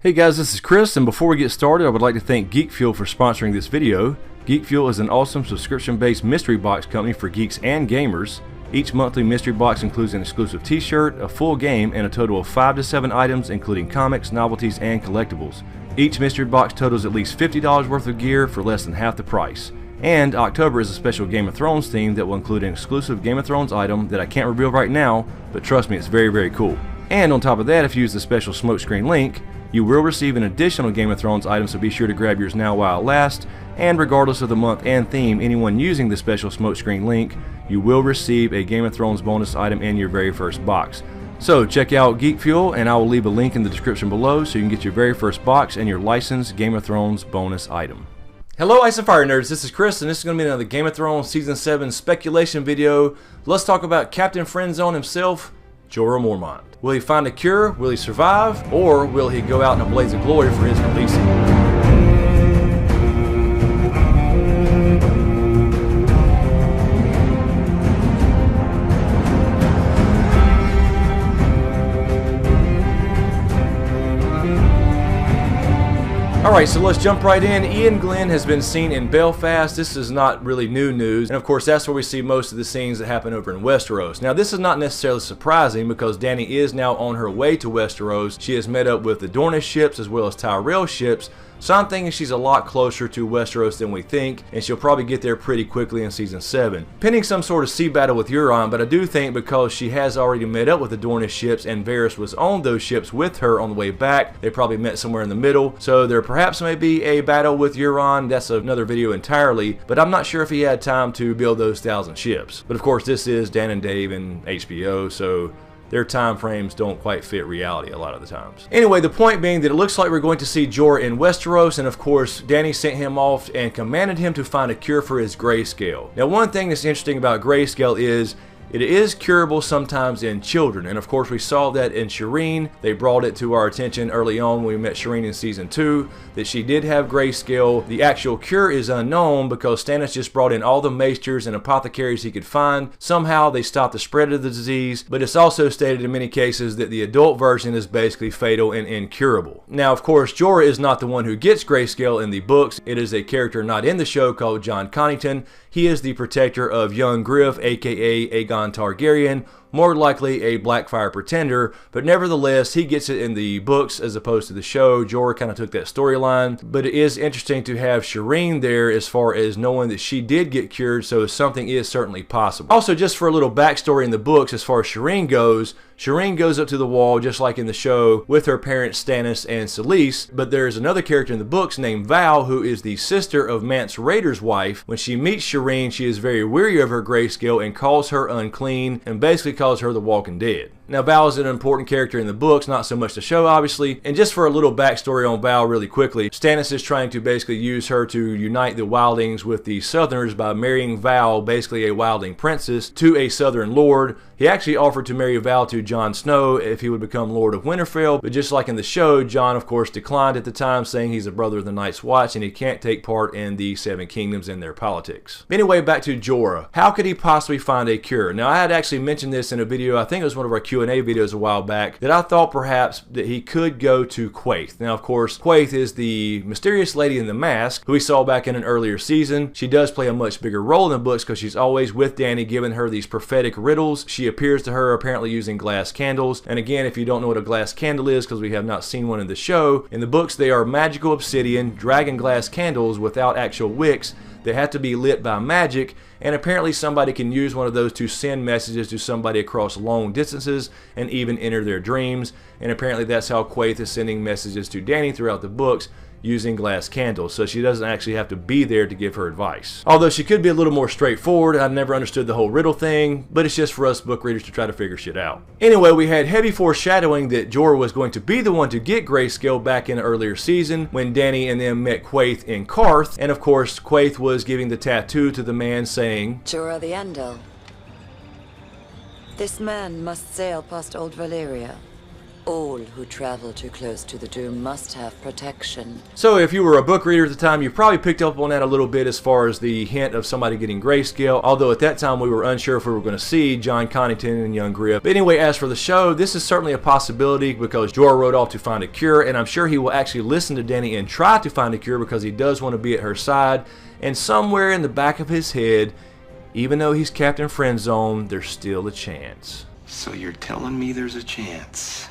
Hey guys, this is Chris, and before we get started, I would like to thank Geek Fuel for sponsoring this video. Geek Fuel is an awesome subscription-based mystery box company for geeks and gamers. Each monthly mystery box includes an exclusive t-shirt, a full game, and a total of 5 to 7 items including comics, novelties, and collectibles. Each mystery box totals at least $50 worth of gear for less than half the price. And October is a special Game of Thrones theme that will include an exclusive Game of Thrones item that I can't reveal right now, but trust me, it's very cool. And on top of that, if you use the special smokescreen link, you will receive an additional Game of Thrones item, so be sure to grab yours now while it lasts. And regardless of the month and theme, anyone using the special smokescreen link, you will receive a Game of Thrones bonus item in your very first box. So check out Geek Fuel, and I will leave a link in the description below so you can get your very first box and your licensed Game of Thrones bonus item. Hello Ice and Fire Nerds, this is Chris, and this is going to be another Game of Thrones Season 7 speculation video. Let's talk about Captain Friendzone himself, Jorah Mormont. Will he find a cure, will he survive, or will he go out in a blaze of glory for his releasing? Alright, so let's jump right in. Ian Glenn has been seen in Belfast. This is not really new news, and of course that's where we see most of the scenes that happen over in Westeros. Now this is not necessarily surprising because Dany is now on her way to Westeros. She has met up with the Dornish ships as well as Tyrell ships, so I'm thinking she's a lot closer to Westeros than we think, and she'll probably get there pretty quickly in Season 7. Pending some sort of sea battle with Euron, but I do think because she has already met up with the Dornish ships and Varys was on those ships with her on the way back, they probably met somewhere in the middle, so there perhaps may be a battle with Euron. That's another video entirely, but I'm not sure if he had time to build those 1,000 ships. But of course this is Dan and Dave and HBO, so their time frames don't quite fit reality a lot of the times. Anyway, the point being that it looks like we're going to see Jorah in Westeros, and of course Dany sent him off and commanded him to find a cure for his grayscale. Now one thing that's interesting about grayscale is it is curable sometimes in children, and of course we saw that in Shireen. They brought it to our attention early on when we met Shireen in Season 2 that she did have grayscale. The actual cure is unknown because Stannis just brought in all the maesters and apothecaries he could find. Somehow they stopped the spread of the disease, but it's also stated in many cases that the adult version is basically fatal and incurable. Now of course Jorah is not the one who gets grayscale in the books. It is a character not in the show called Jon Connington. He is the protector of young Griff, aka Aegon Targaryen, more likely a Blackfire pretender, but nevertheless he gets it in the books as opposed to the show. Jorah kind of took that storyline, but it is interesting to have Shireen there as far as knowing that she did get cured, so something is certainly possible. Also, just for a little backstory in the books as far as Shireen goes up to the wall just like in the show with her parents Stannis and Selyse, but there's another character in the books named Val who is the sister of Mance Rayder's wife. When she meets Shireen, she is very weary of her grayscale and calls her unclean and basically calls her the Walking Dead. Now Val is an important character in the books, not so much the show obviously. And just for a little backstory on Val really quickly, Stannis is trying to basically use her to unite the Wildlings with the Southerners by marrying Val, basically a Wildling princess, to a Southern lord. He actually offered to marry Val to Jon Snow if he would become Lord of Winterfell, but just like in the show, Jon of course declined at the time, saying he's a brother of the Night's Watch and he can't take part in the Seven Kingdoms and their politics. Anyway, back to Jorah. How could he possibly find a cure? Now I had actually mentioned this in a video, I think it was one of our Q&A videos a while back, that I thought perhaps that he could go to Quaithe. Now of course Quaithe is the mysterious lady in the mask who we saw back in an earlier season. She does play a much bigger role in the books because she's always with Dany giving her these prophetic riddles. She appears to her apparently using glass candles, and again if you don't know what a glass candle is because we have not seen one in the show, in the books they are magical obsidian dragon glass candles without actual wicks. They have to be lit by magic, and apparently somebody can use one of those to send messages to somebody across long distances and even enter their dreams, and apparently that's how Quaithe is sending messages to Dany throughout the books, using glass candles, so she doesn't actually have to be there to give her advice. Although she could be a little more straightforward. I never understood the whole riddle thing, but it's just for us book readers to try to figure shit out. Anyway, we had heavy foreshadowing that Jorah was going to be the one to get grayscale back in an earlier season when Dany and them met Quaithe in Qarth, and of course Quaithe was giving the tattoo to the man saying, Jorah the Andal. This man must sail past Old Valyria. All who travel too close to the doom must have protection. So if you were a book reader at the time, you probably picked up on that a little bit as far as the hint of somebody getting grayscale, although at that time we were unsure if we were going to see John Connington and young Griff. But anyway, as for the show, this is certainly a possibility because Jorah rode off to find a cure, and I'm sure he will actually listen to Dany and try to find a cure because he does want to be at her side. And somewhere in the back of his head, even though he's Captain Friendzone, there's still a chance. So you're telling me there's a chance?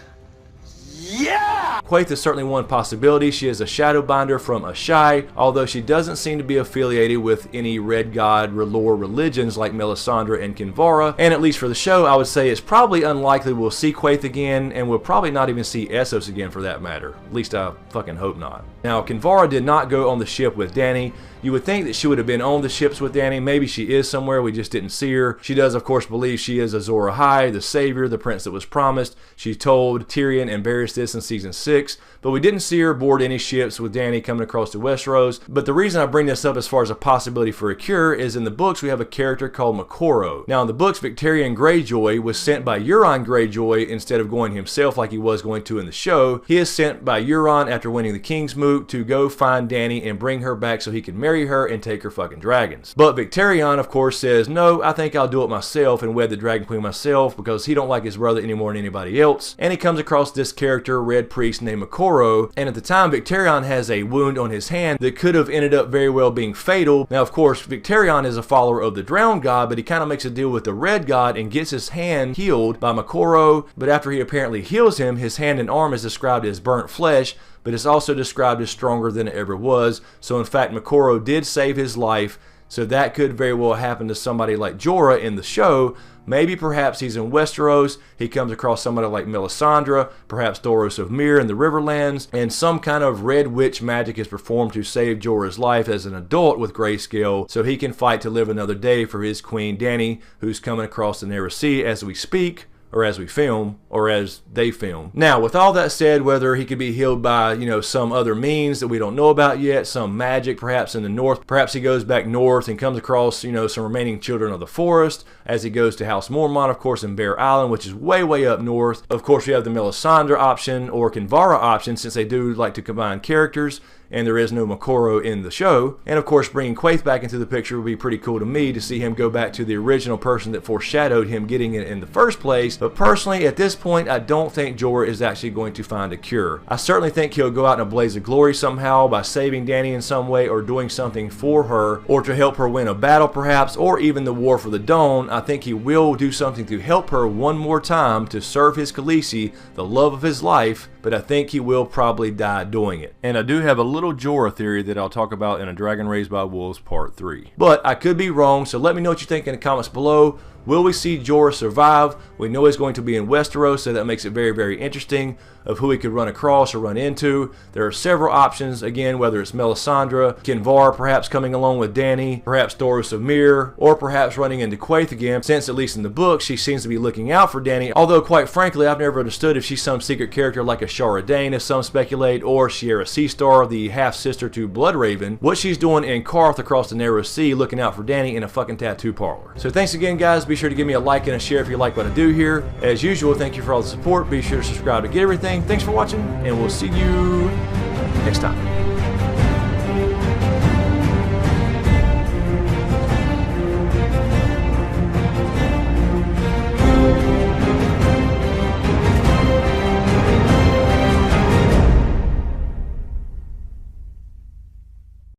Yeah! Quaithe is certainly one possibility. She is a Shadowbinder from Ashai, although she doesn't seem to be affiliated with any Red God lore religions like Melisandre and Kinvara, and at least for the show, I would say it's probably unlikely we'll see Quaithe again, and we'll probably not even see Essos again for that matter. At least I fucking hope not. Now, Kinvara did not go on the ship with Dany. You would think that she would have been on the ships with Dany. Maybe she is somewhere, we just didn't see her. She does, of course, believe she is Azor Ahai, the savior, the prince that was promised. She told Tyrion and Varys this in season 6, but we didn't see her board any ships with Dany coming across to Westeros. But the reason I bring this up as far as a possibility for a cure is in the books we have a character called Moqorro. Now in the books, Victarion Greyjoy was sent by Euron Greyjoy instead of going himself like he was going to in the show. He is sent by Euron after winning the King's Moot to go find Dany and bring her back so he can marry her and take her fucking dragons. But Victarion, of course, says, no, I think I'll do it myself and wed the Dragon Queen myself because he don't like his brother any more than anybody else. And he comes across this character, Red Priest, named Moqorro, and at the time Victarion has a wound on his hand that could have ended up very well being fatal. Now, of course, Victarion is a follower of the Drowned God, but he kind of makes a deal with the Red God and gets his hand healed by Moqorro, but after he apparently heals him, his hand and arm is described as burnt flesh, but it's also described as stronger than it ever was. So in fact, Moqorro did save his life, so that could very well happen to somebody like Jorah in the show. Maybe perhaps he's in Westeros, he comes across somebody like Melisandre, perhaps Thoros of Myr in the Riverlands, and some kind of red witch magic is performed to save Jorah's life as an adult with grayscale, so he can fight to live another day for his queen Dany, who's coming across the Narrow Sea as we speak, or as we film, or as they film. Now, with all that said, whether he could be healed by, some other means that we don't know about yet, some magic perhaps in the north, perhaps he goes back north and comes across, some remaining children of the forest, as he goes to House Mormont, of course, in Bear Island, which is way, way up north. Of course, we have the Melisandre option or Kinvara option, since they do like to combine characters, and there is no Moqorro in the show. And of course, bringing Quaithe back into the picture would be pretty cool to me to see him go back to the original person that foreshadowed him getting it in the first place. But personally, at this point, I don't think Jorah is actually going to find a cure. I certainly think he'll go out in a blaze of glory somehow by saving Dany in some way or doing something for her or to help her win a battle perhaps, or even the War for the Dawn. I think he will do something to help her one more time to serve his Khaleesi, the love of his life, but I think he will probably die doing it. And I do have a little Jorah theory that I'll talk about in A Dragon Raised by Wolves Part 3. But I could be wrong, so let me know what you think in the comments below. Will we see Jorah survive? We know he's going to be in Westeros, so that makes it very, very interesting of who he could run across or run into. There are several options, again, whether it's Melisandre, Kinvara perhaps coming along with Dany, perhaps Thoros of Myr, or perhaps running into Quaithe again, since at least in the book she seems to be looking out for Dany, although quite frankly I've never understood if she's some secret character like a Shara Dane, as some speculate, or Shiera Seastar, the half-sister to Bloodraven, what she's doing in Qarth across the Narrow Sea looking out for Dany in a fucking tattoo parlor. So thanks again, guys. Be sure to give me a like and a share if you like what I do here. As usual, thank you for all the support. Be sure to subscribe to get everything. Thanks for watching, and we'll see you next time.